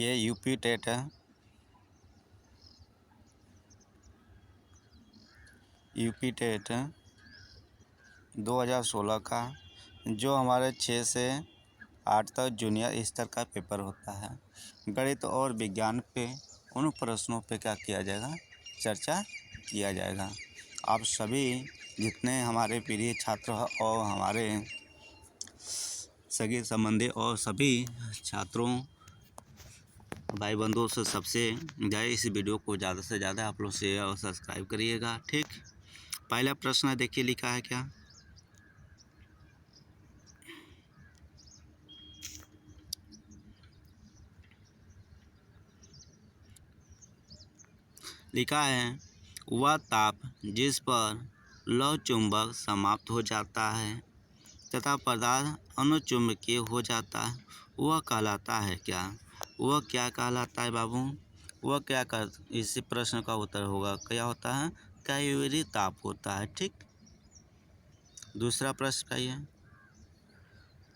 ये UP TET है, UP TET 2016 का, जो हमारे 6 से 8 तक जूनियर स्तर का पेपर होता है। गणित और विज्ञान पे उन प्रश्नों पे क्या किया जाएगा, चर्चा किया जाएगा। आप सभी जितने हमारे प्रिय छात्र और हमारे सगे संबंधी और सभी छात्रों भाई बंधुओं से सबसे ज़्यादा इस वीडियो को ज़्यादा से ज़्यादा आप लोग शेयर और सब्सक्राइब करिएगा। ठीक, पहला प्रश्न देखिए लिखा है क्या, लिखा है वह ताप जिस पर लौह चुंबक समाप्त हो जाता है तथा पदार्थ अनुचुंबकीय हो जाता है, वह कहलाता है क्या। वह क्या कहलाता है बाबू, वह क्या कर, इसी प्रश्न का उत्तर होगा क्या होता है, कैलोरी ताप होता है। ठीक, दूसरा प्रश्न का ये,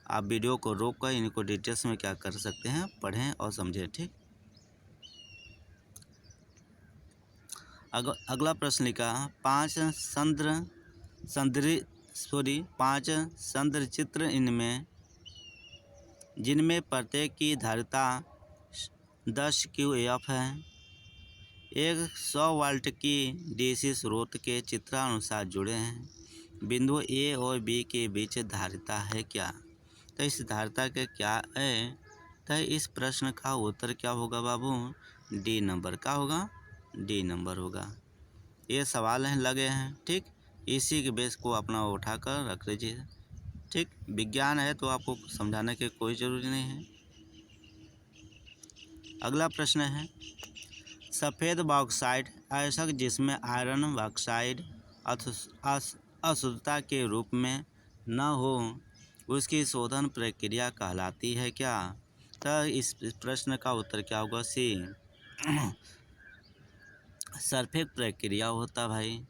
आप वीडियो को रोक कर इनको डिटेल्स में क्या कर सकते हैं, पढ़ें और समझें। ठीक, अगला प्रश्न लिखा, पांच संद्र चित्र इनमें जिनमें प्रत्येक की धारिता 10 QF है। एक 100 वाल्ट की DC स्रोत के चित्रानुसार जुड़े हैं। बिंदु A और B के बीच धारिता है क्या। तो इस धारिता के क्या है, तो इस प्रश्न का उत्तर क्या होगा बाबू, D नंबर का होगा, D नंबर होगा। ये सवाल हैं लगे हैं। ठीक, इसी के बेस को अपना उठाकर रख लीजिए। ठीक, विज्ञान है तो आपको समझाने की कोई ज़रूरी नहीं है। अगला प्रश्न है, सफ़ेद बॉक्साइट अयस्क जिसमें आयरन बॉक्साइड अशुद्धता के रूप में न हो, उसकी शोधन प्रक्रिया कहलाती है क्या। तो इस प्रश्न का उत्तर क्या होगा, सी सल्फेट प्रक्रिया होता भाई।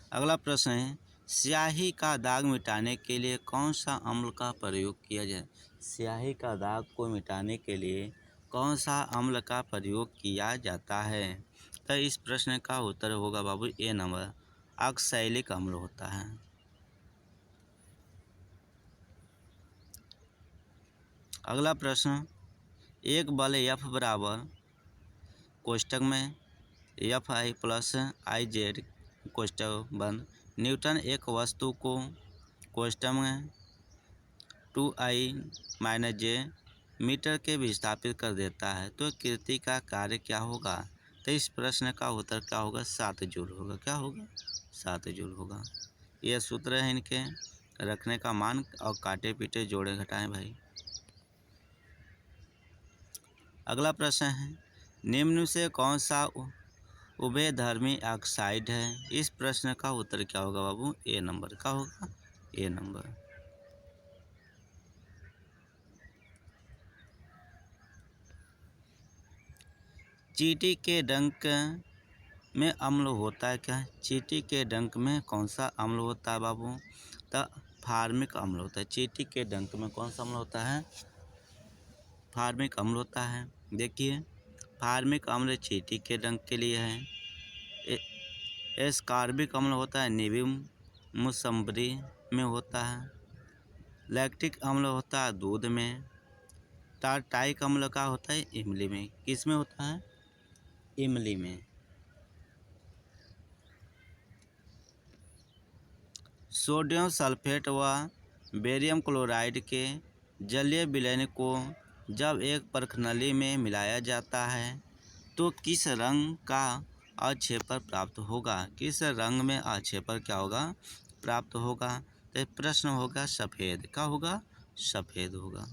अगला प्रश्न है, स्याही का दाग मिटाने के लिए कौन सा अम्ल का प्रयोग किया जाए। स्याही का दाग को मिटाने के लिए कौन सा अम्ल का प्रयोग किया जाता है। तो इस प्रश्न का उत्तर होगा बाबू ए नंबर, ऑक्सैलिक अम्ल होता है। अगला प्रश्न, एक बल F बराबर कोष्टक में FI प्लस IZ कोष्टक बंद न्यूटन एक वस्तु को कोष्टक में 2I-J मीटर के विस्थापित कर देता है, तो कृति का कार्य क्या होगा। तो इस प्रश्न का उत्तर क्या होगा, 7 जूल होगा। क्या होगा, 7 जूल होगा। ये सूत्र है इनके रखने का मान, और काटे पीटे जोड़े घटाएं भाई। अगला प्रश्न है, निम्न से कौन सा उभयधर्मी ऑक्साइड है। इस प्रश्न का उत्तर क्या होगा बाबू, ए नंबर का होगा, ए नंबर। चींटी के डंक में अम्ल होता है क्या। चींटी के डंक में कौन सा अम्ल होता है बाबू, तो फार्मिक अम्ल होता है। चींटी के डंक में कौन सा अम्ल होता है, फार्मिक अम्ल होता है। देखिए, फार्मिक अम्ल चींटी के डंक के लिए है। एस्कॉर्बिक अम्ल होता है नींबू मौसम्बी में होता है। लैक्टिक अम्ल होता है दूध में। टार्टारिक अम्ल का होता है इमली में। किस में होता है, इमली में। सोडियम सल्फेट व बेरियम क्लोराइड के जलीय विलयन को जब एक परखनली में मिलाया जाता है तो किस रंग का अक्षेपर प्राप्त होगा। किस रंग में अक्षेपर क्या होगा, प्राप्त होगा। तो प्रश्न होगा सफ़ेद का होगा, सफ़ेद होगा।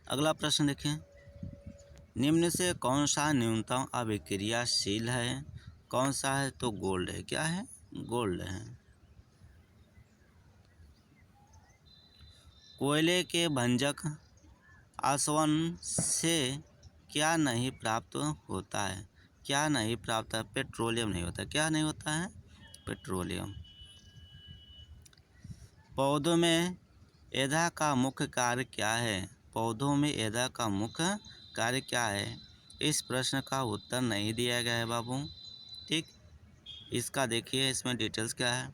अगला प्रश्न देखें, निम्न से कौन सा न्यूनतम अभिक्रियाशील है। कौन सा है, तो गोल्ड है। क्या है, गोल्ड है। कोयले के भंजक आसवन से क्या नहीं प्राप्त होता है? क्या नहीं प्राप्त है? पेट्रोलियम नहीं होता। क्या नहीं होता है? पेट्रोलियम। पौधों में एधा का मुख्य कार्य क्या है? पौधों में एधा का मुख्य कार्य क्या है? इस प्रश्न का उत्तर नहीं दिया गया है बाबू। ठीक, इसका देखिए इसमें डिटेल्स क्या है।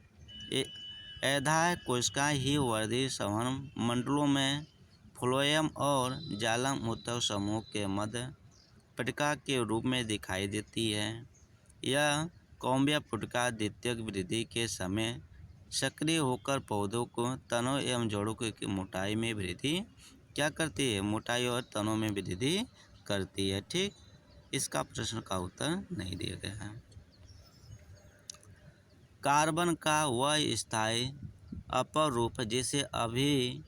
एधा कोशिकाएं ही वर्धी संवहन मंडलों में फ्लोएम और जालम उत्तक समूह के मध्य पट्टिका के रूप में दिखाई देती है। यह कॉम्बिया पट्टिका द्वितीयक वृद्धि के समय सक्रिय होकर पौधों को तनों एवं जड़ों की मोटाई में वृद्धि क्या करती है? मोटाई और तनों में वृद्धि करती है। ठीक, इसका प्रश्न का उत्तर नहीं दिया गया है। कार्बन का वह स्थायी अपर रूप जिसे अभी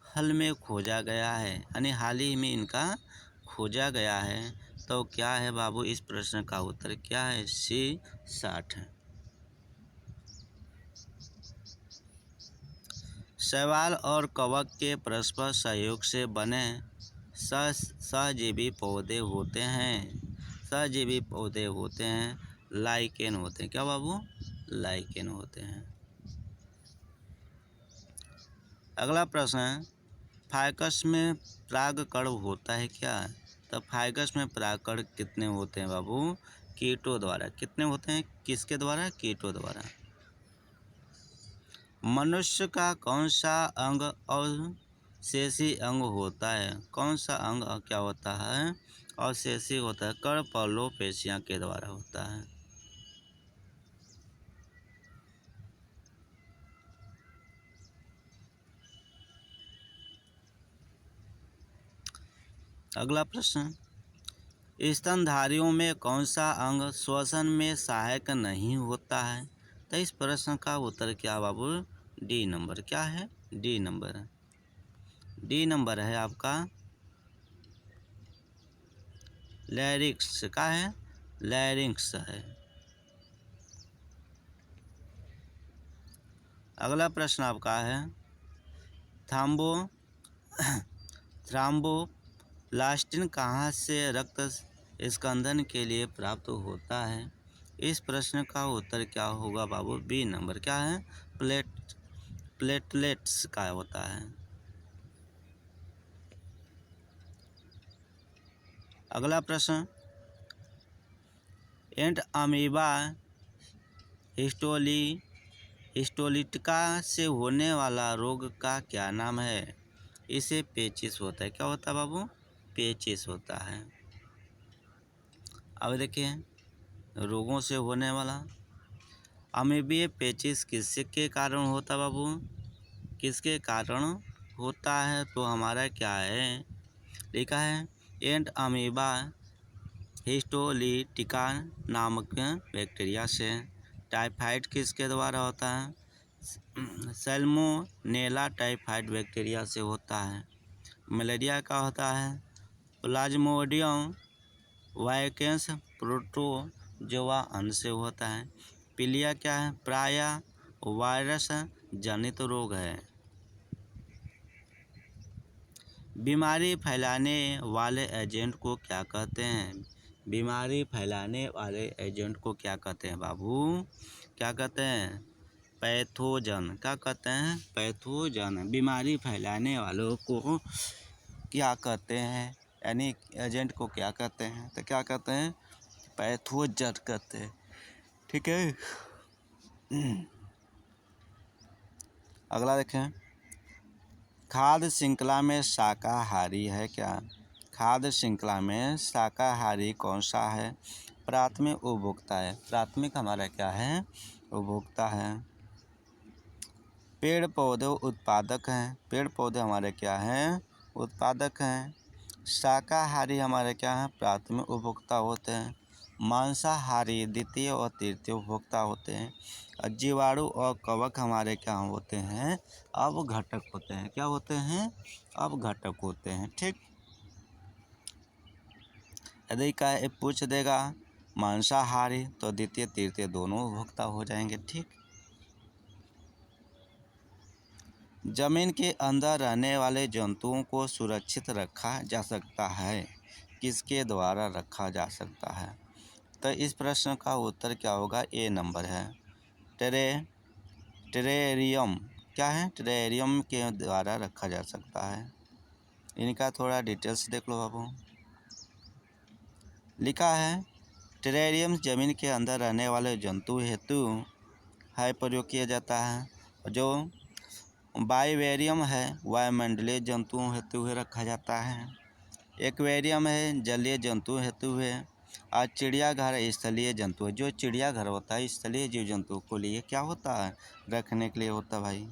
हाल में खोजा गया है, यानी हाल ही में इनका खोजा गया है, तो क्या है बाबू? इस प्रश्न का उत्तर क्या है? C60 है। शैवाल और कवक के परस्पर सहयोग से बने सहजीवी पौधे होते हैं। सहजीवी पौधे होते हैं, लाइकेन होते हैं। क्या बाबू? लाइकेन होते हैं। अगला प्रश्न है, फाइकस में परागकण होता है क्या? तो फाइकस में परागकण कितने होते हैं बाबू? कीटों द्वारा। कितने होते हैं? किसके द्वारा? कीटों द्वारा। मनुष्य का कौन सा अंग अवशेषी अंग होता है? कौन सा अंग क्या होता है? अवशेषी होता है। कर्णपर्लो पेशियां के द्वारा होता है। अगला प्रश्न, स्तनधारियों में कौन सा अंग श्वसन में सहायक नहीं होता है? तो इस प्रश्न का उत्तर क्या बाबू? D number. क्या है? D number. डी नंबर है आपका लैरिक्स। का है? लैरिंक्स है। अगला प्रश्न आपका है, थ्रोम्बोप्लास्टिन कहाँ से रक्त स्कंदन के लिए प्राप्त होता है? इस प्रश्न का उत्तर क्या होगा बाबू? B number. क्या है? प्लेटलेट्स का होता है। अगला प्रश्न, एंट अमीबा हिस्टोलिटिका से होने वाला रोग का क्या नाम है? इसे पेचिस होता है। क्या होता है बाबू? पेचिस होता है। अब देखिए रोगों से होने वाला अमीबीय पेचिस किसके कारण होता है बाबू? किसके कारण होता है? तो हमारा क्या है लिखा है, एंट अमीबा हिस्टोलिटिका नामक बैक्टीरिया से। टाइफाइड किसके द्वारा होता है? सैल्मोनेला टाइफाइड बैक्टीरिया से होता है। मलेरिया का होता है प्लाज्मोडियम वाइकेंस प्रोटोजोआ अन्न से होता है। पीलिया क्या है? प्रायः वायरस जनित रोग है। बीमारी फैलाने वाले एजेंट को क्या कहते हैं? बीमारी फैलाने वाले एजेंट को क्या कहते हैं बाबू? क्या कहते हैं? पैथोजन। क्या कहते हैं? पैथोजन। बीमारी फैलाने वालों को क्या कहते हैं? यानी एजेंट को क्या कहते हैं? तो क्या कहते हैं? पैथोजन कहते हैं। ठीक है। अगला देखें, खाद्य श्रृंखला में शाकाहारी है क्या? खाद्य श्रृंखला में शाकाहारी कौन सा है? प्राथमिक उपभोक्ता है। प्राथमिक हमारा क्या है? उपभोक्ता है। पेड़ पौधे उत्पादक हैं। पेड़ पौधे हमारे क्या हैं? उत्पादक हैं। शाकाहारी हमारे क्या हैं? प्राथमिक उपभोक्ता होते हैं। मांसाहारी द्वितीय और तृतीय उपभोक्ता होते हैं। जीवाणु और कवक हमारे क्या होते हैं? अवघटक होते हैं। क्या होते हैं? अवघटक होते हैं। ठीक, यदि का पूछ देगा मांसाहारी तो द्वितीय तृतीय दोनों उपभोक्ता हो जाएंगे। ठीक, जमीन के अंदर रहने वाले जंतुओं को सुरक्षित रखा जा सकता है, किसके द्वारा रखा जा सकता है? तो इस प्रश्न का उत्तर क्या होगा? ए नंबर है, टेरेरियम। क्या है? टेरेरियम के द्वारा रखा जा सकता है। इनका थोड़ा डिटेल्स देख लो बाबू। लिखा है टेरेरियम जमीन के अंदर रहने वाले जंतु हेतु है प्रयोग किया जाता है। जो बाइवेरियम है वायुमंडलीय जंतुओं हेतु रखा जाता है। एक्वेरियम है जलीय जंतु हेतु है। और चिड़ियाघर स्थलीय जंतु है। जो चिड़ियाघर होता है स्थलीय जीव जंतुओं को लिए क्या होता है? रखने के लिए होता है भाई।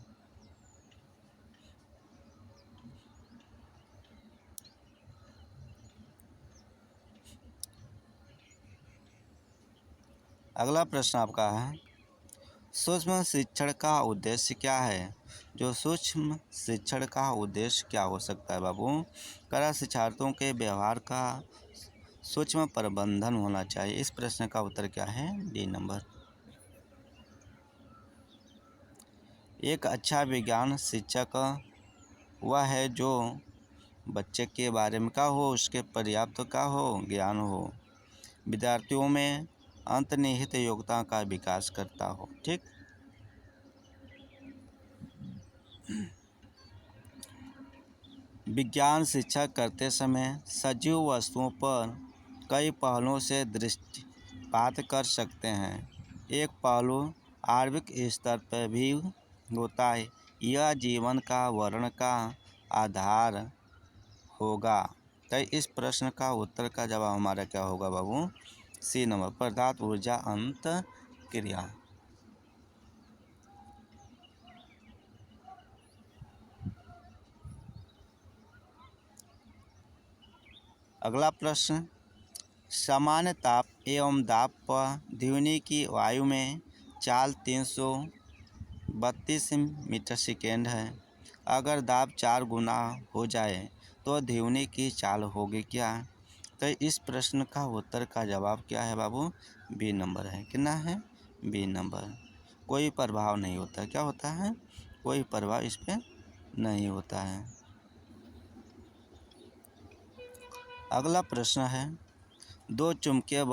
अगला प्रश्न आपका है, सूक्ष्म शिक्षण का उद्देश्य क्या है? जो सूक्ष्म शिक्षण का उद्देश्य क्या हो सकता है बाबू? कला शिक्षार्थियों के व्यवहार का सूक्ष्म प्रबंधन होना चाहिए। इस प्रश्न का उत्तर क्या है? D number. एक अच्छा विज्ञान शिक्षक वह है जो बच्चे के बारे में क्या हो, उसके पर्याप्त का हो ज्ञान हो, विद्यार्थियों में अंतर्निहित योग्यता का विकास करता हो। ठीक। विज्ञान शिक्षा करते समय सजीव वस्तुओं पर कई पहलुओं से दृष्टिपात कर सकते हैं। एक पहलू आणविक स्तर पर भी होता है। यह जीवन का वर्णन का आधार होगा। तो इस प्रश्न का उत्तर का जवाब हमारा क्या होगा बाबू? सी नंबर, पदार्थ ऊर्जा अंत क्रिया। अगला प्रश्न, सामान्य ताप एवं दाब पर ध्वनि की वायु में चाल 332 मीटर सेकेंड है। अगर दाब 4 गुना हो जाए तो ध्वनि की चाल होगी क्या? तो इस प्रश्न का उत्तर का जवाब क्या है बाबू? बी नंबर है। कितना है? B number. कोई प्रभाव नहीं होता। क्या होता है? कोई प्रभाव इस पर नहीं होता है। अगला प्रश्न है, दो चुंबकीय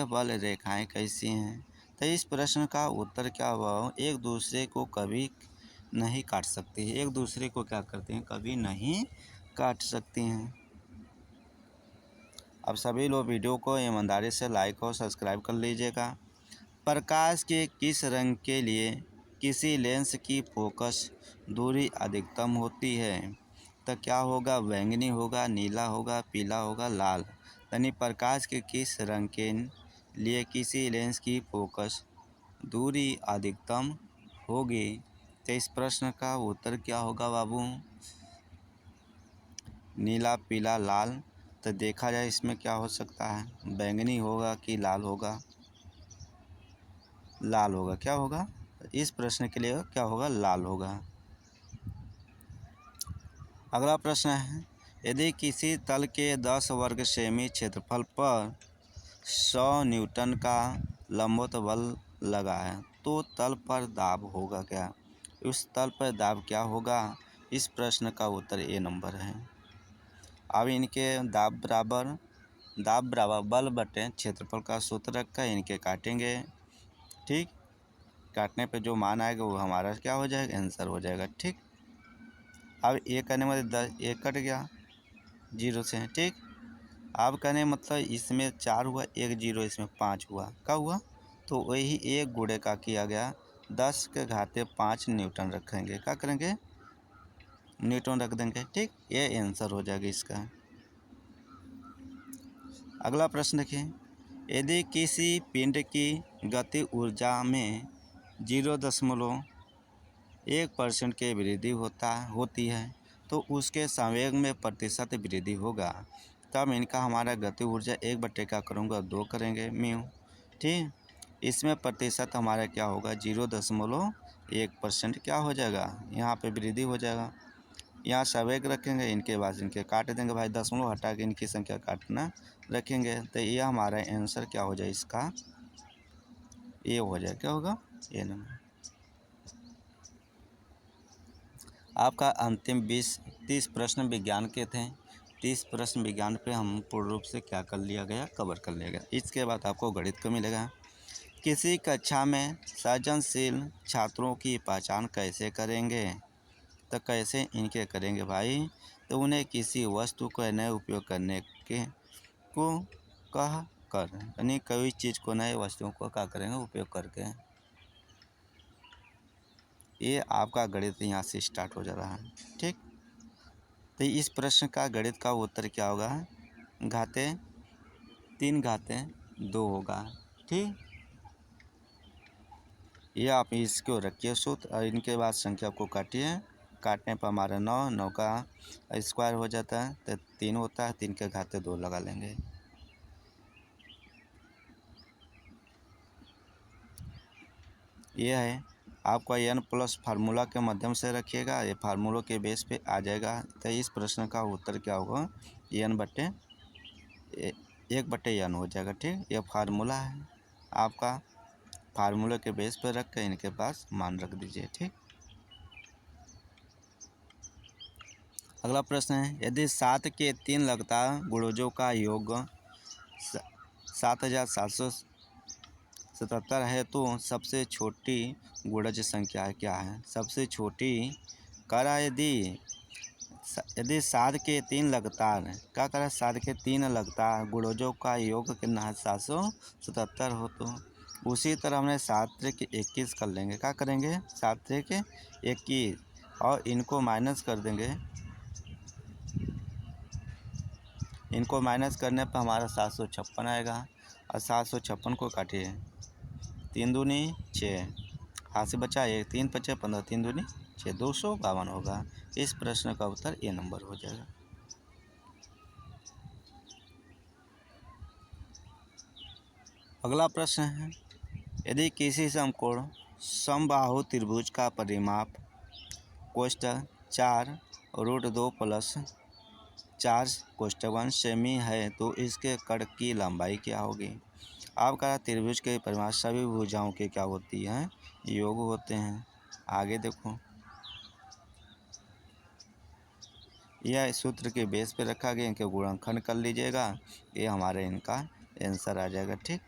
बल रेखाएं कैसी हैं? तो इस प्रश्न का उत्तर क्या हुआ? एक दूसरे को कभी नहीं काट सकती है। एक दूसरे को क्या करते हैं? कभी नहीं काट सकती हैं। अब सभी लोग वीडियो को ईमानदारी से लाइक और सब्सक्राइब कर लीजिएगा। प्रकाश के किस रंग के लिए किसी लेंस की फोकस दूरी अधिकतम होती है? तो क्या होगा? बैंगनी होगा, नीला होगा, पीला होगा, लाल। यानी प्रकाश के किस रंग के लिए किसी लेंस की फोकस दूरी अधिकतम होगी? तो इस प्रश्न का उत्तर क्या होगा बाबू? नीला, पीला, लाल। तो देखा जाए इसमें क्या हो सकता है? बैंगनी होगा कि लाल होगा? लाल होगा। क्या होगा? इस प्रश्न के लिए क्या होगा? लाल होगा। अगला प्रश्न है, यदि किसी तल के 10 वर्ग सेमी क्षेत्रफल पर 100 न्यूटन का लंबवत बल लगा है तो तल पर दाब होगा क्या? उस तल पर दाब क्या होगा? इस प्रश्न का उत्तर ए नंबर है। अब इनके दाब बराबर बल बटे क्षेत्रफल का सूत्र रखा है, इनके काटेंगे। ठीक। काटने पे जो मान आएगा वो हमारा क्या हो जाएगा? आंसर हो जाएगा। ठीक। अब एक करने में 10, एक कट गया 0 से। ठीक। अब करने मतलब इसमें 4 हुआ, एक 0 इसमें 5 हुआ। क्या हुआ? तो वही एक गुणे का किया गया 10 के घाते 5 न्यूटन रखेंगे। क्या करेंगे? न्यूटन रख देंगे। ठीक। ये आंसर हो जाएगा इसका। अगला प्रश्न देखिए, यदि किसी पिंड की गति ऊर्जा में 0.1% की वृद्धि होती है तो उसके संवेग में प्रतिशत वृद्धि होगा। तब इनका हमारा गति ऊर्जा 1 क्या करूँगा? 2 करेंगे म्यू। ठीक। इसमें प्रतिशत हमारा क्या होगा? 0.1% क्या हो जाएगा? यहाँ पे वृद्धि हो जाएगा। यहाँ संवेग रखेंगे, इनके बाद इनके काट देंगे भाई, दशमलव हटा के इनकी संख्या काटना रखेंगे। तो ये हमारा आंसर क्या हो जाए? इसका ए हो जाए। क्या होगा? ए नंबर। आपका अंतिम 30 प्रश्न विज्ञान के थे। 30 प्रश्न विज्ञान पे हम पूर्ण रूप से क्या कर लिया गया, कवर कर लिया गया। इसके बाद आपको गणित को मिलेगा। किसी कक्षा में सृजनशील छात्रों की पहचान कैसे करेंगे, तो कैसे इनके करेंगे भाई, तो उन्हें किसी वस्तु का नए उपयोग करने के को कह कर, यानी कोई चीज़ को नए वस्तुओं को क्या करेंगे, उपयोग करके। ये आपका गणित यहाँ से स्टार्ट हो जा रहा है। ठीक, तो इस प्रश्न का गणित का उत्तर क्या होगा, घाते 3 घाते 2 होगा। ठीक, ये आप इसको रखिए सूत्र और इनके बाद संख्या को काटिए। काटने पर हमारा 9 का स्क्वायर हो जाता है तो 3 होता है, 3 के घाते 2 लगा लेंगे। ये है आपका n प्लस फार्मूला के माध्यम से रखिएगा, ये फार्मूलों के बेस पे आ जाएगा। तो इस प्रश्न का उत्तर क्या होगा, n बटे 1/n हो जाएगा। ठीक, ये फार्मूला है आपका, फार्मूले के बेस पर रख कर इनके पास मान रख दीजिए। ठीक, अगला प्रश्न है, यदि 7 के 3 लगातार गुणजों का योग 7777 है तो सबसे छोटी गुणज संख्या क्या है। सबसे छोटी करा, यदि 7 के 3 लगातार क्या करा, 7 के 3 लगातार गुणजों का योग कितना है, 777 हो, तो उसी तरह हमने 7 के 21 कर लेंगे। क्या करेंगे, 7 के 21 और इनको माइनस कर देंगे। इनको माइनस करने पर हमारा 756 आएगा और 756 को काटिए, 3 दूनी 6, हाथ से बचा 1, 3 5 15, 3 दूनी 6, 252 होगा। इस प्रश्न का उत्तर ए नंबर हो जाएगा। अगला प्रश्न है, यदि किसी समकोण समबाहु त्रिभुज का परिमाप कोष्ठक 4√2 + 4 सेमी है तो इसके कर्ण की लंबाई क्या होगी। आपका त्रिभुज के परिमाप सभी भुजाओं के क्या होती हैं, योग होते हैं। आगे देखो, यह सूत्र के बेस पे रखा गया, इनके गुणनखंड कर लीजिएगा, ये हमारे इनका आंसर आ जाएगा। ठीक,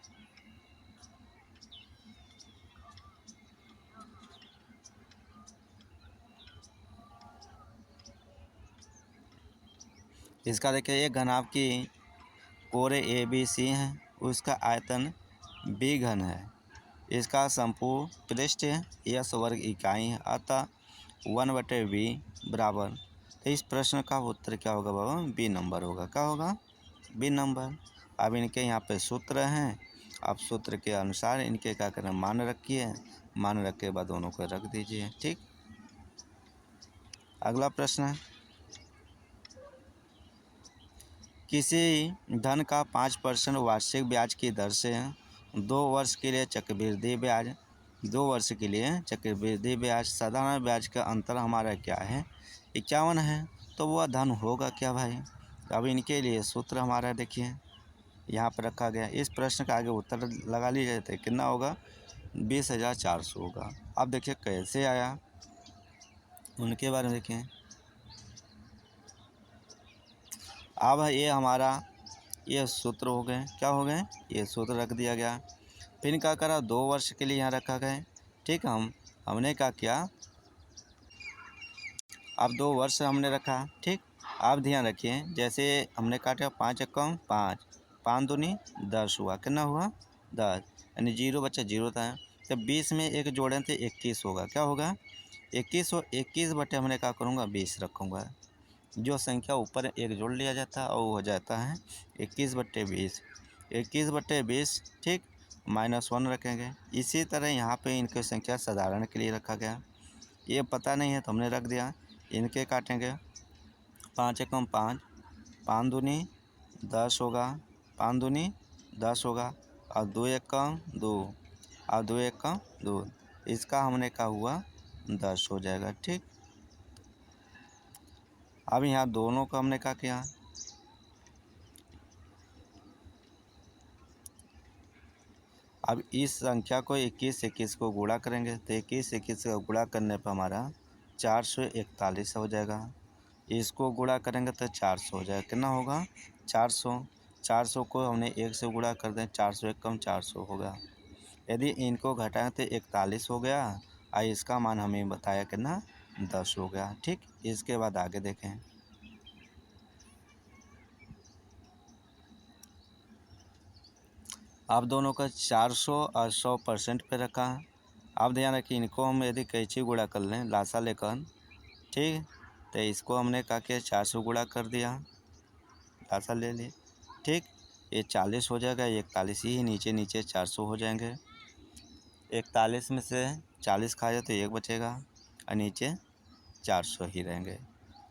इसका देखिए, एक घनाभ की कोरे ABC है, उसका आयतन B घन है, इसका संपूर्ण पृष्ठ S वर्ग इकाई है, अतः 1/V बराबर। तो इस प्रश्न का उत्तर क्या होगा बाबा, B नंबर होगा। क्या होगा, B नंबर। अब इनके यहाँ पे सूत्र हैं, आप सूत्र के अनुसार इनके क्या करें, मान रखिए, मान रख के बाद दोनों को रख दीजिए। ठीक, अगला प्रश्न है, किसी धन का 5% वार्षिक ब्याज की दर से 2 वर्ष के लिए चक्रवृद्धि ब्याज, 2 वर्ष के लिए चक्रवृद्धि ब्याज, साधारण ब्याज का अंतर हमारा क्या है, 51 है, तो वह धन होगा क्या भाई। अब इनके लिए सूत्र हमारा देखिए यहाँ पर रखा गया। इस प्रश्न का आगे उत्तर लगा लीजिए तो कितना होगा, 20,400 होगा। अब देखिए कैसे आया, उनके बारे में देखिए। अब ये हमारा ये सूत्र हो गए, क्या हो गए, ये सूत्र रख दिया गया। फिर क्या करा, 2 वर्ष के लिए यहाँ रखा गया। ठीक, हमने क्या किया, अब 2 वर्ष हमने रखा। ठीक, आप ध्यान रखिए, जैसे हमने काटा 5 एकम 5, 5 दूनी 10 हुआ, कितना हुआ 10, यानी 0 बच्चा 0 था। तो 20 में एक जोड़े थे 21 होगा, क्या होगा 21 और 21 बटे हमने क्या करूँगा 20 रखूँगा। जो संख्या ऊपर एक जोड़ लिया जाता है और वो हो जाता है 21/20, 21/20। ठीक, -1 रखेंगे। इसी तरह यहाँ पे इनकी संख्या साधारण के लिए रखा गया, ये पता नहीं है तो हमने रख दिया। इनके काटेंगे, 5 एकम 5, 5 दूनी 10 होगा, 5 दूनी 10 होगा और 2 एकम 2 और 2 एकम 2, इसका हमने क्या हुआ 10 हो जाएगा। ठीक, अब यहाँ दोनों का हमने क्या किया, अब इस संख्या को 21 से 21 को गुणा करेंगे तो 21 से 21 का गुणा करने पर हमारा 441 हो जाएगा। इसको गुणा करेंगे तो 400 हो जाएगा। कितना होगा? 400। 400 को हमने 1 से गुणा कर दें, 400 एक कम 400 होगा। यदि इनको घटाएं तो 41 हो गया और इसका मान हमें बताया कितना? 10 हो गया। ठीक, इसके बाद आगे देखें। अब दोनों का 400 और 100% पे रखा। अब ध्यान रखिए, इनको हम यदि कैंची गुणा कर लें लासा लेकर, ठीक, तो इसको हमने कहा कि 400 गुणा कर दिया, लासा ले ली, ठीक, ये 40 हो जाएगा, 41 ही नीचे नीचे 400 हो जाएंगे। 41 में से 40 खा जाए तो 1 बचेगा और नीचे 400 ही रहेंगे।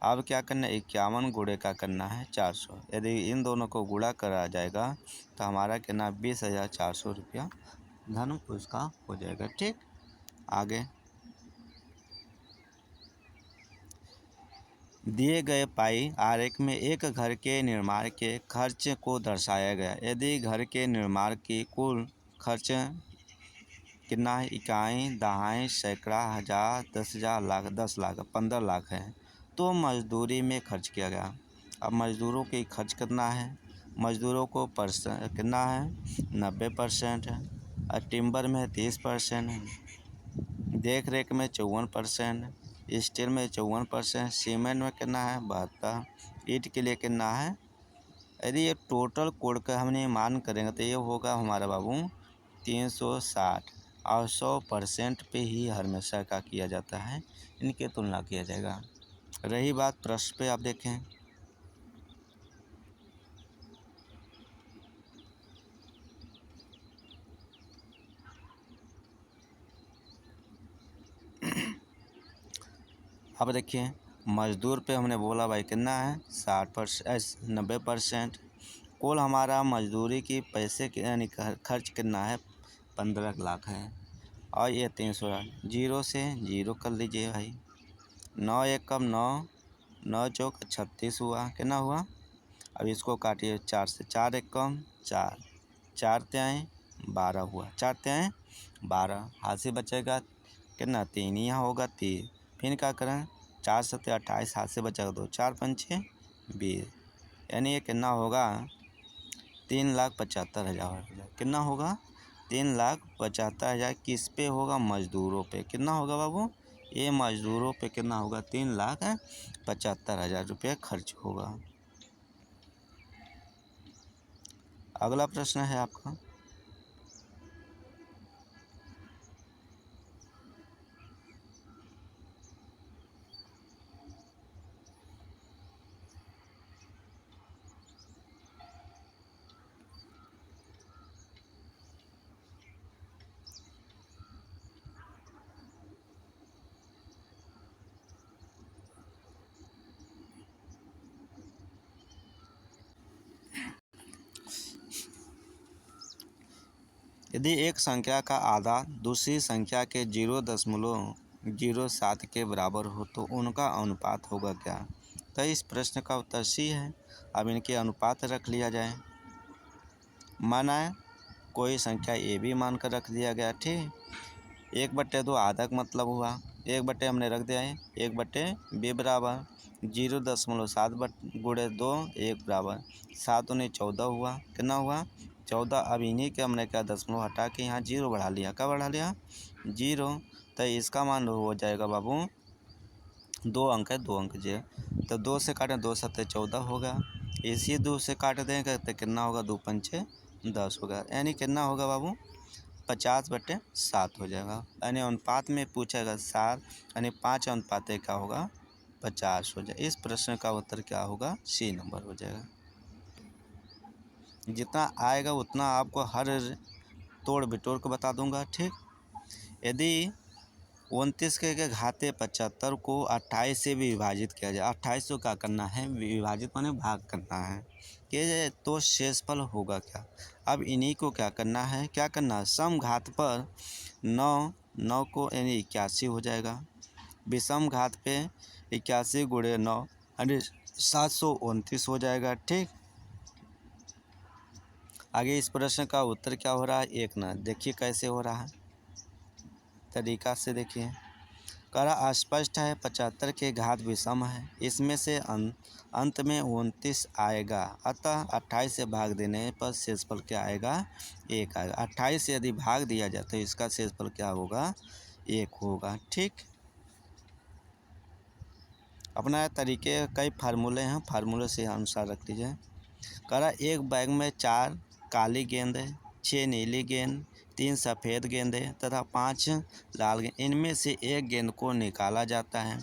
अब क्या करना है? 51 गुणे का करना है 400। यदि इन दोनों को गुणा करा जाएगा तो हमारा कितना? 20,400 रुपया धन उसका हो जाएगा। ठीक, आगे दिए गए पाई आरेख में एक घर के निर्माण के खर्च को दर्शाया गया। यदि घर के निर्माण की कुल खर्च कितना है? इकाई, दहाई, सैकड़ा, हज़ार, 10,000, लाख, 10 लाख, 15 लाख है, तो मजदूरी में खर्च किया गया। अब मजदूरों की खर्च कितना है? मजदूरों को कितना है? 90% है। और टिम्बर में 30% है, देख रेख में 54%, स्टील में 54%, सीमेंट में कितना है? 72, ईंट के लिए कितना है? यदि ये टोटल कोड का हमने मान करेंगे तो ये होगा हमारा बाबू 360 और 100% पे ही हमेशा का किया जाता है, इनकी तुलना किया जाएगा। रही बात प्रश्न पे, आप देखें। अब देखिए, मजदूर पे हमने बोला भाई कितना है? 60%, 90%। कुल हमारा मजदूरी की पैसे यानी खर्च कितना है? 15 लाख है। और ये 360, जीरो से जीरो कर लीजिए भाई। 9 एक कम 9, 9 चौक 36 हुआ। कितना हुआ? अब इसको काटिए 4 से, 4 एक कम 4, 4 त्याएँ 12 हुआ, 4 त्याएँ 12, हाथ से बचेगा कितना? 3 यहाँ होगा 3। फिर क्या करें? 4 सत्ते 28, हाथ से बचेगा 2, 4 पंचे 20, यानी ये कितना होगा? 3,75,000। कितना होगा? 3,75,000 किस पे होगा? मजदूरों पे। कितना होगा बाबू? ये मजदूरों पे कितना होगा? 3,75,000 रुपये खर्च होगा। अगला प्रश्न है आपका। यदि एक संख्या का आधा दूसरी संख्या के 0.07 के बराबर हो तो उनका अनुपात होगा क्या? तो इस प्रश्न का उत्तर सी है। अब इनके अनुपात रख लिया जाए। माना है कोई संख्या ए भी मान कर रख दिया गया, ठीक। 1/2 आधा का मतलब हुआ 1/, हमने रख दिया है 1/b बराबर 0.7 गुणे 2 1 बराबर 7 उन्हें 14 हुआ। कितना हुआ? 14। अब इन्हीं के हमने क्या दशमलव हटा के यहाँ 0 बढ़ा लिया। क्या बढ़ा लिया? 0। तो इसका मान हो जाएगा बाबू 2 अंक है, 2 अंक जो, तो 2 से काटें 2 सत्ते 14 होगा। इसी 2 से काट देंगे तो कितना होगा? 2 पंचे 10 होगा, यानी कितना होगा बाबू? 50/7 हो जाएगा। यानी अनुपात में पूछेगा 7, यानी 5 अनुपात क्या होगा? 50 हो जाए। इस प्रश्न का उत्तर क्या होगा? सी नंबर हो जाएगा। जितना आएगा उतना आपको हर तोड़ बिटोड़ को बता दूंगा, ठीक। यदि 29 के घाते 75 को 28 से भी विभाजित किया जाए, 28 को क्या करना है? विभाजित माने भाग करना है कि तो शेषफल होगा क्या? अब इन्हीं को क्या करना है? क्या करना है? सम घात पर 9 को यानी 81 हो जाएगा। विषम घात पे 81 गुणे 9 यानी 729 हो जाएगा, ठीक। आगे इस प्रश्न का उत्तर क्या हो रहा है? 1 ना। देखिए कैसे हो रहा है, तरीका से देखिए। करा अस्पष्ट है 75 के घात विषम है, इसमें से अंत में 29 आएगा, अतः 28 से भाग देने पर शेषफल क्या आएगा? 1 आएगा। 28 से यदि भाग दिया जाए तो इसका शेषफल क्या होगा? 1 होगा। ठीक, अपना तरीके कई फार्मूले हैं, फार्मूले से अनुसार रख लीजिए। करा एक बैग में 4 काली गेंद है, 6 नीली गेंद, 3 सफ़ेद गेंद है तथा 5 लाल गेंद। इनमें से एक गेंद को निकाला जाता है,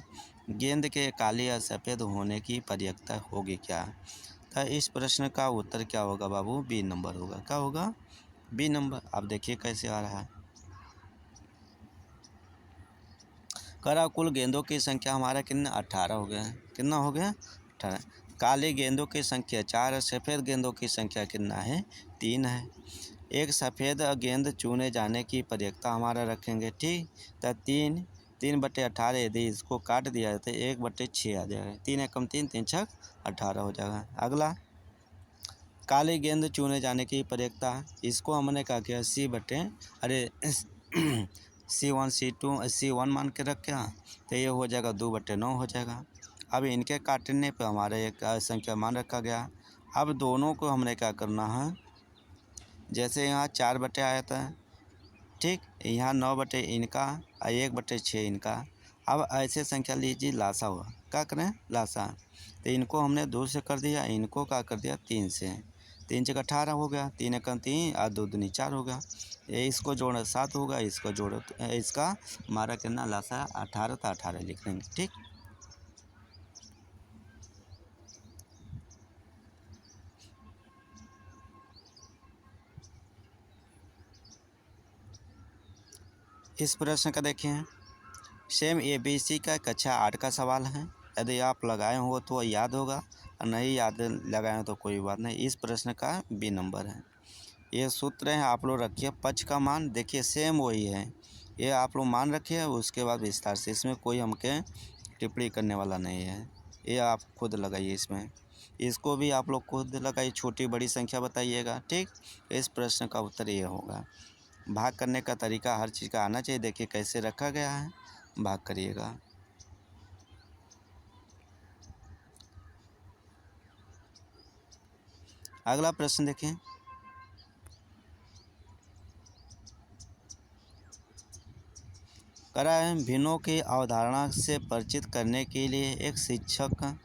गेंद के काली या सफ़ेद होने की प्रयत्ता होगी क्या? तो इस प्रश्न का उत्तर क्या होगा बाबू? बी नंबर होगा। क्या होगा? B number. अब देखिए कैसे आ रहा है। करा कुल गेंदों की संख्या हमारा कितना? 18 हो गया है। कितना हो गया? 18। काली गेंदों की संख्या 4 है, सफ़ेद गेंदों की संख्या कितना है? 3 है। एक सफ़ेद गेंद चुने जाने की प्रयत्ता हमारा रखेंगे। ठीक, तो 3/18 यदि इसको काट दिया जाए तो 1/6 आ जाएगा। 3 एकम 3, 3 छक 18 हो जाएगा। अगला, काली गेंद चुने जाने की प्रयत्ता, इसको हमने क्या किया? C1 C2 C1 मान के रखे हैं, तो ये हो जाएगा 2/9 हो जाएगा। अब इनके काटने पे हमारा एक संख्या मान रखा गया। अब दोनों को हमने क्या करना है? जैसे यहाँ 4 आया था, ठीक, यहाँ 9 इनका और 1/6 इनका। अब ऐसे संख्या लीजिए, लासा हुआ। क्या करें? लासा। तो इनको हमने 2 से कर दिया, इनको क्या कर दिया? 3 से। 3 छक 18 हो गया, 3 एकम 3 और 2 दूनी 4 हो गया। ये इसको जोड़ो 7 होगा, इसको जोड़ो तो इसका हमारा कितना लासा? 18, तो 18 लिख लेंगे। ठीक, इस प्रश्न का देखें, सेम ABC का कक्षा 8 का सवाल है। यदि आप लगाए हो तो याद होगा, और नहीं याद लगाए तो कोई बात नहीं। इस प्रश्न का बी नंबर है। ये सूत्र है, आप लोग रखिए। पक्ष का मान देखिए सेम वही है, ये आप लोग मान रखिए। उसके बाद विस्तार से, इसमें कोई हमके टिप्पणी करने वाला नहीं है, ये आप खुद लगाइए। इसमें इसको भी आप लोग खुद लगाइए, छोटी बड़ी संख्या बताइएगा। ठीक, इस प्रश्न का उत्तर ये होगा। भाग करने का तरीका हर चीज़ का आना चाहिए। देखिए कैसे रखा गया है, भाग करिएगा। अगला प्रश्न देखें, करा है भिन्नों की अवधारणा से परिचित करने के लिए एक शिक्षक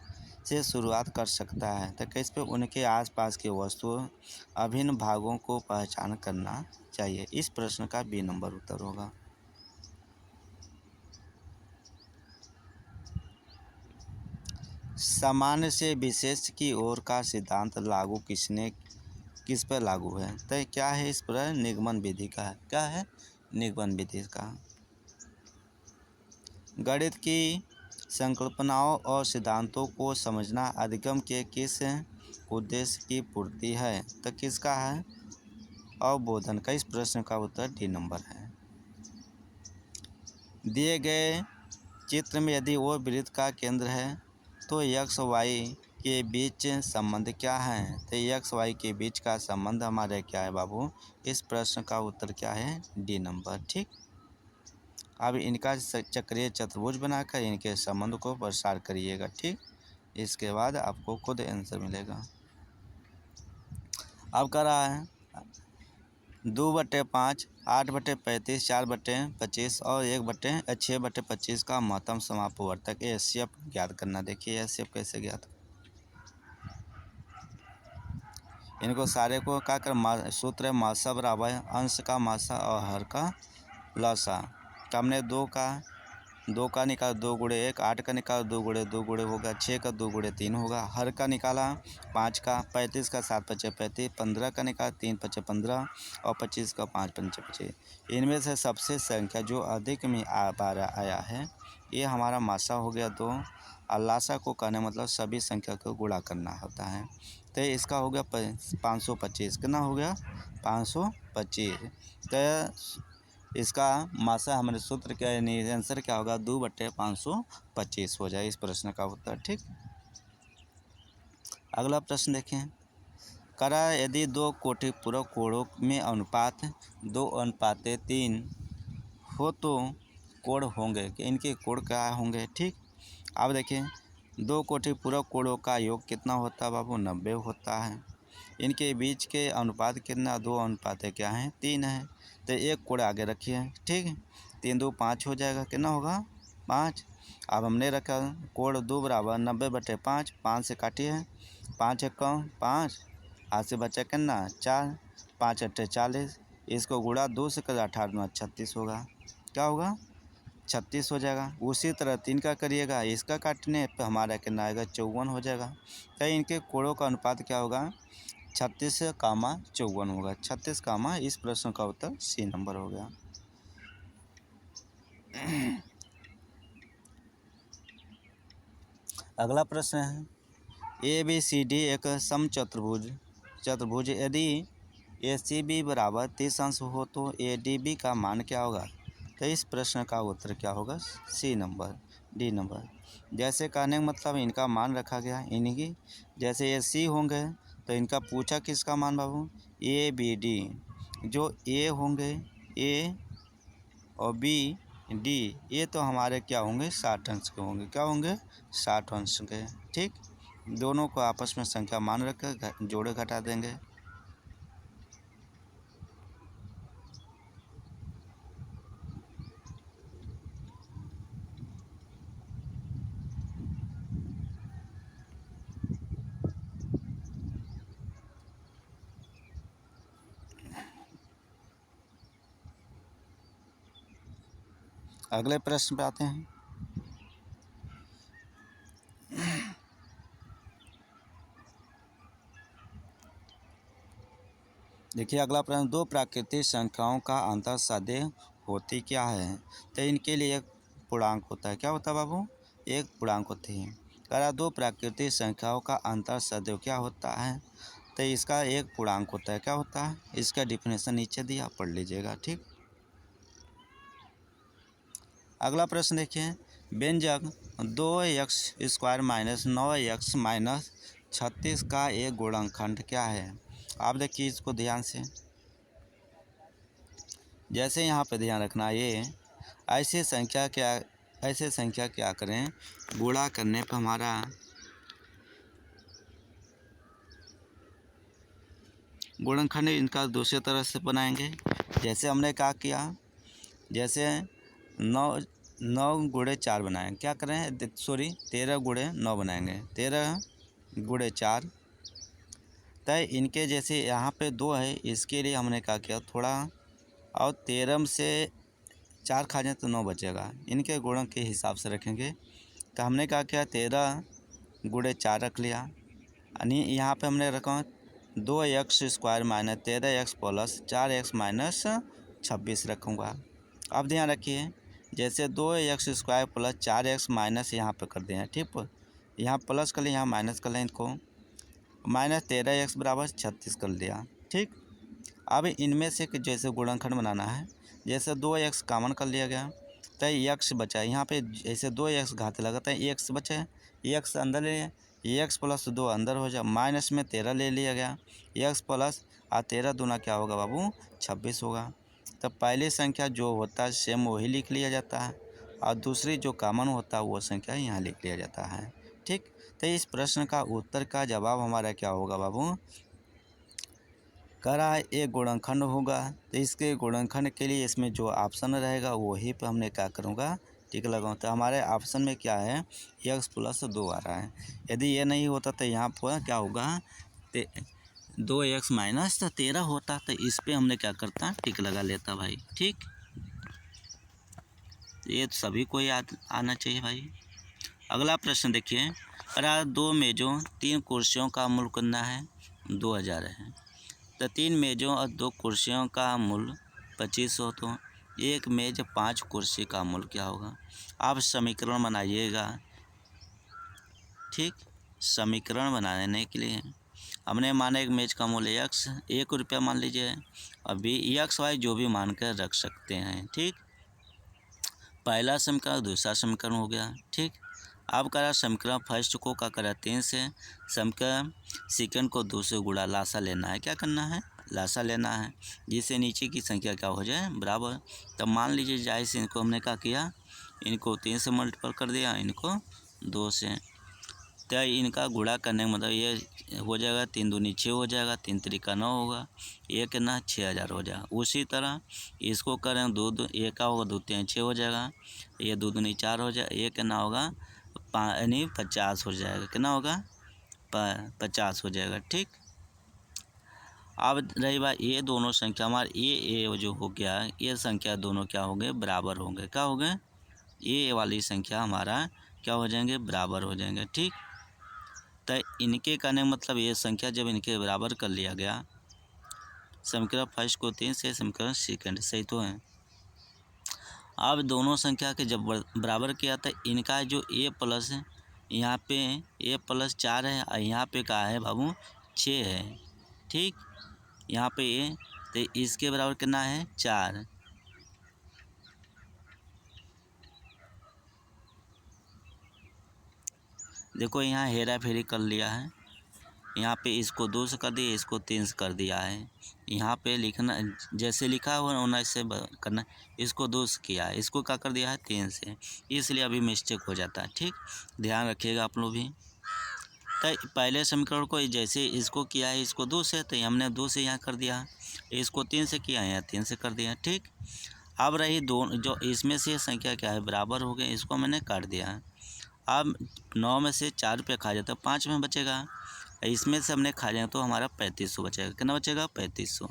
से शुरुआत कर सकता है। तो किस पे? उनके आसपास की वस्तुओं अभिन्न भागों को पहचान करना चाहिए। इस प्रश्न का बी नंबर उत्तर होगा। सामान्य से विशेष की ओर का सिद्धांत लागू किस पर लागू है? तो क्या है? इस पर निगमन विधि का है। क्या है? निगमन विधि का। गणित की संकल्पनाओं और सिद्धांतों को समझना अधिगम के किस उद्देश्य की पूर्ति है? तो किसका है? अवबोधन का। इस प्रश्न का उत्तर डी नंबर है। दिए गए चित्र में यदि वो वृत्त का केंद्र है तो x y के बीच संबंध क्या है? तो x y के बीच का संबंध हमारे क्या है बाबू? इस प्रश्न का उत्तर क्या है? D number. ठीक, अब इनका चक्रीय चतुर्भुज बनाकर इनके संबंध को प्रसार करिएगा। ठीक, इसके बाद आपको खुद आंसर मिलेगा। अब कर रहा है 2/5, 8/35, 4/25 और 6/25 का महत्तम समापवर्तक HCF ज्ञात करना। देखिए HCF कैसे ज्ञात, इनको सारे को क्या कर सूत्र है मासा बराबर अंश का मासा और हर का लसा। तो हमने 2 का निकाला 2 गुणे 1, 8 का निकाला 2 गुणे 2 गुणे होगा 6 का 2 गुणे 3 होगा। हर का निकाला 5 का, 35 का 7 पचे 35, 15 का निकाला 3 पचे 15 और 25 का 5 पंचे 25। इनमें से सबसे संख्या जो अधिक में बार आया है ये हमारा मासा हो गया 2, और लासा को कहने मतलब सभी संख्या को गुणा करना होता है। तो इसका हो गया 525। कितना हो गया? 525। तो इसका मासा हमारे सूत्र क्या है? आंसर क्या होगा? 2/525 हो जाए इस प्रश्न का उत्तर। ठीक, अगला प्रश्न देखें, करा यदि 2 कोटिपूरक कोणों में अनुपात 2:3 हो तो कोण होंगे कि इनके कोण क्या होंगे। ठीक, अब देखिए 2 कोटि पूरक कोणों का योग कितना होता है बाबू, 90 होता है। इनके बीच के अनुपात कितना, 2 अनुपात है क्या है, 3 है। तो एक कोण आगे रखिए। ठीक, 3 2 5 हो जाएगा, कितना होगा 5। अब हमने रखा कोण 2 बराबर 90/5, 5 से काटिए, 5 1 5, हाथ से बचा कितना 4, 5 8 40, इसको गुणा 2 से कर 18 में 36 होगा, क्या होगा 36 हो जाएगा। उसी तरह 3 का करिएगा, इसका काटने पर हमारा कितना आएगा 54 हो जाएगा। तो इनके कोणों का अनुपात क्या होगा 36,54 होगा। 36, इस प्रश्न का उत्तर सी नंबर हो गया। अगला प्रश्न है ABCD एक समचतुर्भुज यदि ACB बराबर 30 अंश हो तो ADB का मान क्या होगा। तो इस प्रश्न का उत्तर क्या होगा, सी नंबर, डी नंबर। जैसे कहने का मतलब इनका मान रखा गया, इनकी जैसे ये सी होंगे तो इनका पूछा किसका मान बाबू, ABD। जो ए होंगे ए और बी डी, ये तो हमारे क्या होंगे 60 अंश के होंगे, क्या होंगे 60 अंश के। ठीक, दोनों को आपस में संख्या मान रखकर जोड़े घटा देंगे। अगले प्रश्न पे आते हैं। देखिए अगला प्रश्न, 2 प्राकृतिक संख्याओं का अंतर सदैव होती क्या है। तो इनके लिए एक पूर्णांक होता है, क्या होता है बाबू, एक पूर्णांक होती है। कह रहा 2 प्राकृतिक संख्याओं का अंतर सदैव क्या होता है, तो इसका एक पूर्णांक होता है, क्या होता है। इसका डिफिनेशन नीचे दिया, पढ़ लीजिएगा। ठीक, अगला प्रश्न देखिए, व्यंजक 2x² माइनस 9x माइनस 36 का एक गुणनखंड क्या है। आप देखिए इसको ध्यान से, जैसे यहाँ पे ध्यान रखना, ये ऐसे संख्या क्या करें, गुणा करने पर हमारा गुणनखंड इनका दूसरी तरह से बनाएंगे। जैसे हमने क्या किया, जैसे 9 गुणे 4 बनाएंगे, क्या करें, सॉरी 13 गुणे 9 बनाएंगे, 13 गुणे 4। तय इनके जैसे यहाँ पे 2 है, इसके लिए हमने क्या किया थोड़ा, और 13 से 4 खा जाए तो 9 बचेगा, इनके गुणों के हिसाब से रखेंगे। तो हमने क्या किया 13 गुणे 4 रख लिया, यानी यहाँ पे हमने रखा 2x² minus 13x plus 4x minus 26 रखूँगा। अब ध्यान रखिए, जैसे 2x² प्लस 4x माइनस यहाँ पे कर दें, ठीक, यहाँ प्लस कर लें, यहाँ माइनस कर लें, इनको माइनस 13x बराबर 36 कर दिया। ठीक, अब इनमें से जैसे गुणनखंड बनाना है, जैसे 2x कॉमन कर लिया गया तो x बचा, यहाँ पे जैसे 2x घात लगाता है, x बचे, x अंदर ले लिया, x प्लस 2 अंदर हो जाए, माइनस में 13 ले लिया गया, x प्लस 13 दूना क्या होगा बाबू 26 होगा। तो पहली संख्या जो होता है सेम वही लिख लिया जाता है, और दूसरी जो कॉमन होता है वो संख्या यहाँ लिख लिया जाता है। ठीक, तो इस प्रश्न का उत्तर का जवाब हमारा क्या होगा बाबू, कह रहा है एक गुणनखंड होगा, तो इसके गुणनखंड के लिए इसमें जो ऑप्शन रहेगा वही पे हमने क्या करूँगा, टिक लगाऊँ। तो हमारे ऑप्शन में क्या है, x प्लस 2 आ रहा है। यदि ये नहीं होता तो यहाँ पर क्या होगा, 2x माइनस 13 होता, तो इस पे हमने क्या करता, टिक लगा लेता भाई। ठीक, ये सभी को याद आना चाहिए भाई। अगला प्रश्न देखिए, अरे 2 मेज़ों 3 कुर्सियों का मूल्य कितना है, 2000 है। तो 3 मेज़ों और 2 कुर्सियों का मूल्य 2500, तो एक मेज़ 5 कुर्सी का मूल्य क्या होगा। आप समीकरण बनाइएगा। ठीक, समीकरण बनाने के लिए हमने माना एक मेज़ का मूल्य x 1 रुपया मान लीजिए, और x y जो भी मान कर रख सकते हैं। ठीक, पहला समीकरण दूसरा समीकरण हो गया। ठीक, अब करा समीकरण फर्स्ट को क्या करा 3 से, समीकरण सेकंड को 2 से गुणा लासा लेना है, क्या करना है लासा लेना है जिससे नीचे की संख्या क्या हो जाए बराबर। तब मान लीजिए जायज़ इनको हमने क्या किया, इनको 3 से मल्टीपल कर दिया, इनको 2 से, तो इनका गुणा करने का मतलब ये हो जाएगा 3 दूनी 6 हो जाएगा, 3 त्रिका 9 होगा, ये कितना 6000 हो जाएगा। उसी तरह इसको करें 2 ये क्या होगा 2 3 6 हो जाएगा, ये 2 दूनी 4 हो जाएगा, ये कितना होगा यानी 50 हो जाएगा, कितना होगा 50 हो जाएगा। ठीक, अब रही बात ये दोनों संख्या हमारे ये जो हो गया, ये संख्या दोनों क्या हो गए बराबर होंगे, क्या हो गए ये वाली संख्या हमारा क्या हो जाएंगे बराबर हो जाएंगे। ठीक, तो इनके करने का मतलब ये संख्या जब इनके बराबर कर लिया गया, समीकरण फर्स्ट को 3 से समीकरण सेकंड सही तो है। अब दोनों संख्या के जब बराबर किया तो इनका जो a प्लस है, यहाँ पे a प्लस 4 है और यहाँ पे क्या है बाबू 6 है। ठीक, यहाँ पे a तो इसके बराबर कितना है 4। देखो यहाँ हेरा फेरी कर लिया है, यहाँ पे इसको 2 से कर दिया, इसको 3 से कर दिया है। यहाँ पे लिखना जैसे लिखा हुआ है ना इससे करना, इसको 2 से किया है, इसको क्या कर दिया है 3 से, इसलिए अभी मिस्टेक हो जाता है। ठीक, ध्यान रखिएगा आप लोग भी। तो पहले समीकरण को जैसे इसको किया है इसको 2 से, तो हमने 2 से यहाँ कर दिया, इसको 3 से किया है 3 से कर दिया। ठीक, अब रही दोनों जो इसमें से संख्या क्या है बराबर हो गए, इसको मैंने काट दिया। अब 9 में से 4 रुपये खा जाता है, 5 में बचेगा, इसमें से हमने खा जाए तो हमारा 3500 बचेगा, कितना बचेगा 3500।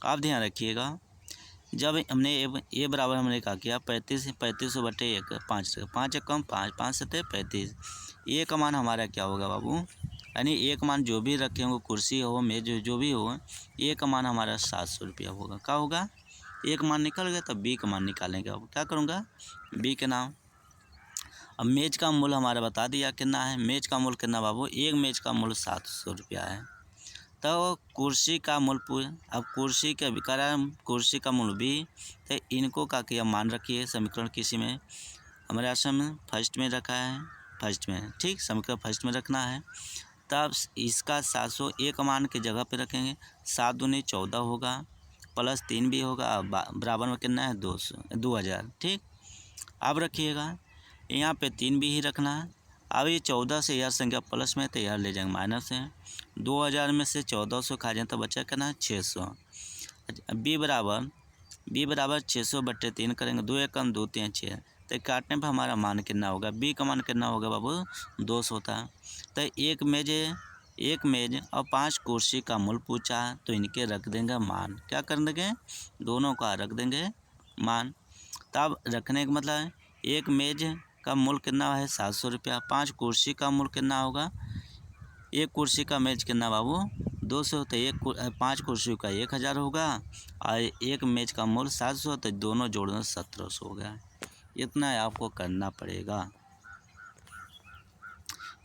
आप ध्यान रखिएगा जब हमने ए बराबर हमने क्या किया 3500 बटे 1 5 एक कम 5 5 सत्ते 35, ए का मान हमारा क्या होगा बाबू, यानी ए का मान जो भी रखे होंगे कुर्सी हो मेज जो भी हो, ए का मान हमारा 700 रुपया होगा। क्या होगा ए का मान निकल गया, तब बी का मान निकालेंगे। अब क्या करूँगा बी के नाम। अब मेज का मूल्य हमारा बता दिया कितना है, मेज का मूल्य कितना बाबू, एक मेज का मूल्य 700 रुपया है। तो कुर्सी का मूल्य, अब कुर्सी के करा कुर्सी का मूल्य भी, तो इनको का किया मान रखिए समीकरण किसी में हमारे आश्रम में फर्स्ट में रखा है, फर्स्ट में। ठीक, समीकरण फर्स्ट में रखना है। तब इसका 700 एक मान की जगह पे रखेंगे, 7 दूनी 14 होगा, प्लस 3 भी होगा, बराबर में कितना है 2000। ठीक, अब रखिएगा यहाँ पे 3 भी ही रखना है। अब ये 14 से यह संख्या प्लस में तो यह ले जाएंगे माइनस है, 2000 में से 1400 खा जाए तो बचा कितना 600। बी बराबर 600 बट्टे 3 करेंगे, 2 एक कम 2 3 6, तो काटने पर हमारा मान कितना होगा, बी का मान कितना होगा बाबू 200 था। तो एक मेज और 5 कुर्सी का मूल्य पूछा, तो इनके रख देंगे मान, क्या कर देंगे दोनों का रख देंगे मान। तब रखने का मतलब है एक मेज का मूल्य कितना है 700 रुपया, 5 कुर्सी का मूल्य कितना होगा, एक कुर्सी का मेज कितना बाबू 200, तो 5 कुर्सी का 1000 होगा और एक मेज का मूल्य 700, तो दोनों जोड़ना 1700 हो गया। इतना आपको करना पड़ेगा।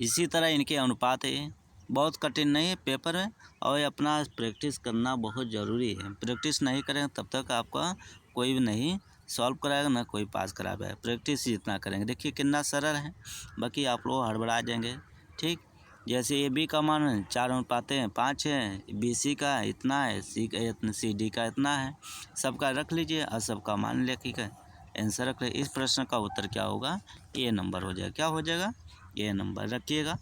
इसी तरह इनके अनुपात है, बहुत कठिन नहीं है पेपर में, और अपना प्रैक्टिस करना बहुत ज़रूरी है। प्रैक्टिस नहीं करेंगे तब तक आपका कोई भी नहीं सॉल्व कराएगा ना कोई पास करा पाएगा। प्रैक्टिस जितना करेंगे, देखिए कितना सरल है, बाकी आप लोग हड़बड़ा जाएंगे। ठीक, जैसे ए बी का मान 4:5 है, बी सी का इतना है, सी डी का इतना है, सबका रख लीजिए और सबका मान लेके आंसर रख लीजिए। इस प्रश्न का उत्तर क्या होगा ए नंबर हो जाएगा, क्या हो जाएगा ए नंबर रखिएगा।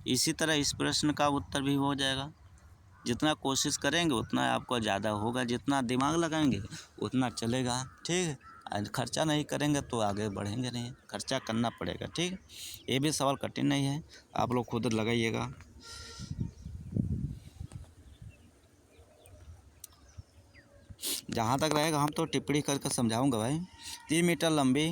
इसी तरह इस प्रश्न का उत्तर भी हो जाएगा। जितना कोशिश करेंगे उतना आपको ज़्यादा होगा, जितना दिमाग लगाएंगे उतना चलेगा। ठीक है, खर्चा नहीं करेंगे तो आगे बढ़ेंगे नहीं, खर्चा करना पड़ेगा। ठीक, ये भी सवाल कठिन नहीं है, आप लोग खुद लगाइएगा। जहाँ तक रहेगा हम तो टिप्पणी करके समझाऊंगा भाई। 3 मीटर लंबी,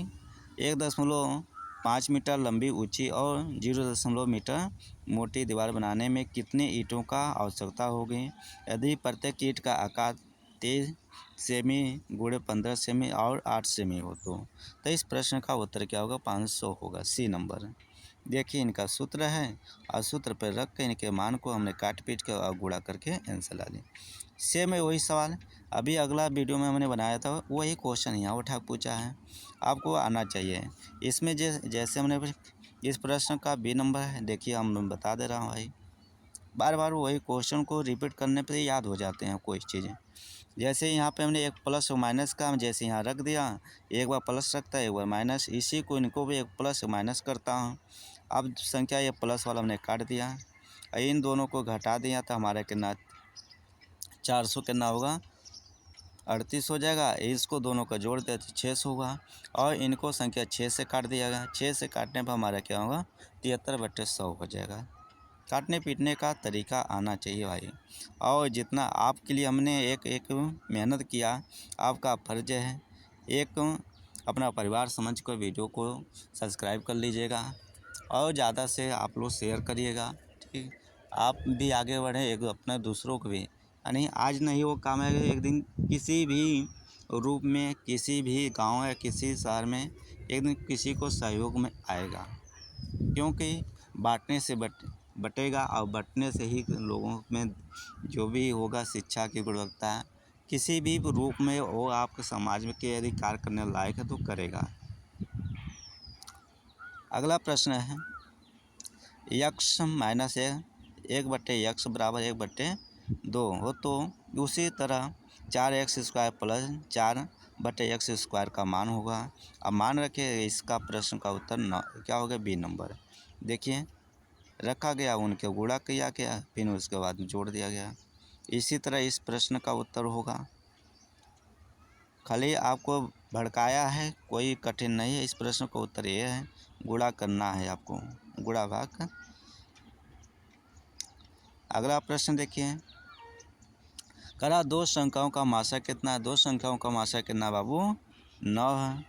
1.5 मीटर लंबी ऊंची और 0.0 मीटर मोटी दीवार बनाने में कितने ईंटों का आवश्यकता होगी यदि प्रत्येक ईंट का आकार 23 सेमी × 15 सेमी और 8 सेमी हो तो इस प्रश्न का उत्तर क्या होगा 500 होगा, सी नंबर। देखिए इनका सूत्र है और सूत्र पर रख के इनके मान को हमने काट पीट के और गुणा करके आंसर ला ली। सेम है वही सवाल अभी अगला वीडियो में हमने बनाया था, वही क्वेश्चन यहाँ उठा पूछा है, आपको आना चाहिए। इसमें जैसे हमने इस प्रश्न का बी नंबर है, देखिए हम बता दे रहा हूँ भाई। बार बार वही क्वेश्चन को रिपीट करने पे याद हो जाते हैं कोई चीज़ें। जैसे यहाँ पे हमने एक प्लस और माइनस का हम जैसे यहाँ रख दिया, एक बार प्लस रखता है एक बार माइनस, इसी को इनको भी एक प्लस माइनस करता हूँ। अब संख्या ये प्लस वाला हमने काट दिया, इन दोनों को घटा दिया तो हमारा कितना 400 कितना होगा 38 हो जाएगा। इसको दोनों का जोड़ दिया तो 600 होगा, और इनको संख्या 6 से काट दिया गया। 6 से काटने पर हमारा क्या होगा 73/100 हो जाएगा। काटने पीटने का तरीका आना चाहिए भाई। और जितना आपके लिए हमने एक मेहनत किया, आपका फ़र्ज़ है एक अपना परिवार समझ कर वीडियो को सब्सक्राइब कर लीजिएगा, और ज़्यादा से आप लोग शेयर करिएगा, ठीक। आप भी आगे बढ़ें, एक अपना दूसरों को भी, यानी आज नहीं वो काम है, एक दिन किसी भी रूप में किसी भी गांव या किसी शहर में एक दिन किसी को सहयोग में आएगा, क्योंकि बांटने से बटेगा, और बंटने से ही लोगों में जो भी होगा शिक्षा की गुणवत्ता किसी भी रूप में वो आपके समाज में के यदि कार्य करने लायक है तो करेगा। अगला प्रश्न है यक्स माइनस 1/x बराबर 1/2 हो, तो उसी तरह 4x² प्लस 4/x² का मान होगा। अब मान रखिए इसका प्रश्न का उत्तर क्या होगा बी नंबर। देखिए रखा गया, उनके गुणा किया गया, फिर उसके बाद जोड़ दिया गया। इसी तरह इस प्रश्न का उत्तर होगा, खाली आपको भड़काया है, कोई कठिन नहीं है। इस प्रश्न का उत्तर ये है, गुणा करना है आपको, गुणा भाग। अगला प्रश्न देखिए, करा दो संख्याओं का मासा कितना है। दो संख्याओं का मासा कितना बाबू 9 है,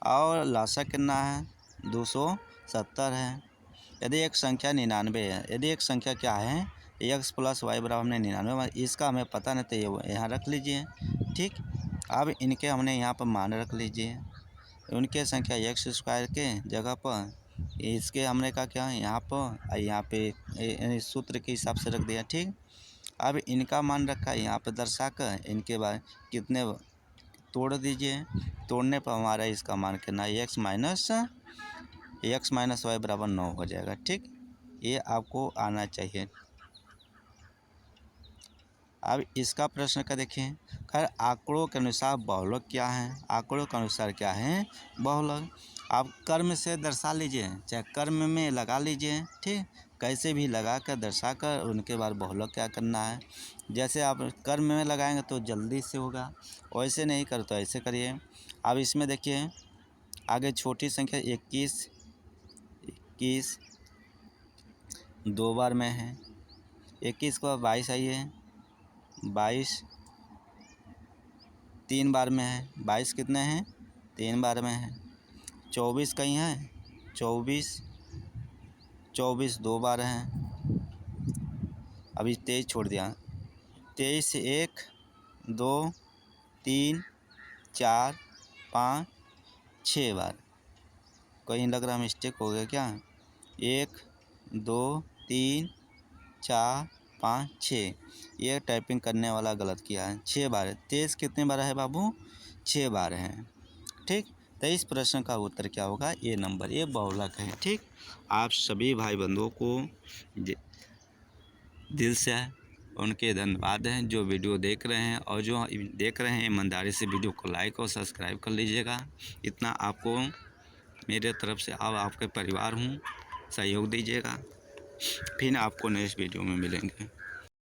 और लासा कितना है 270 है। यदि एक संख्या 99 है, यदि एक संख्या क्या है x + y बराबर हमने 99, इसका हमें पता नहीं, तो ये यहाँ रख लीजिए, ठीक। अब इनके हमने यहाँ पर मान रख लीजिए, उनके संख्या x² के जगह पर इसके हमने कहा क्या यहाँ पर, यहाँ पे सूत्र के हिसाब से रख दिया, ठीक। अब इनका मान रखा है यहाँ पर दर्शा कर, इनके बाद कितने तोड़ दीजिए, तोड़ने पर हमारा इसका मान कितना x माइनस y बराबर 9 हो जाएगा, ठीक। ये आपको आना चाहिए। अब इसका प्रश्न का देखें, खैर आंकड़ों के अनुसार बहुलक क्या है। आंकड़ों के अनुसार क्या है बहुलक। आप कर्म से दर्शा लीजिए, चाहे कर्म में लगा लीजिए, ठीक। कैसे भी लगा कर दर्शा कर उनके बाद बहुलक क्या करना है। जैसे आप कर्म में लगाएंगे तो जल्दी से होगा, वैसे नहीं कर तो ऐसे करिए। अब इसमें देखिए आगे छोटी संख्या 21 2 बार में है, 21 को 22 आई है, 22 3 बार में है, 22 कितने हैं 3 बार में है। 24 कहीं है, 24 2 बार हैं। अभी 23 छोड़ दिया, 23 1 2 3 4 5 6 बार। कहीं लग रहा मिस्टेक हो गया क्या, 1 2 3 4 5 6, ये टाइपिंग करने वाला गलत किया है, 6 बार है। 23 कितने बार है बाबू 6 बार है, ठीक। तो इस प्रश्न का उत्तर क्या होगा ये नंबर, ये बहुलक है, ठीक। आप सभी भाई बंधुओं को दिल से उनके धन्यवाद हैं जो वीडियो देख रहे हैं, और जो देख रहे हैं ईमानदारी से वीडियो को लाइक और सब्सक्राइब कर लीजिएगा। इतना आपको मेरे तरफ से, अब आपके परिवार हूँ, सहयोग दीजिएगा। फिर आपको नेक्स्ट वीडियो में मिलेंगे।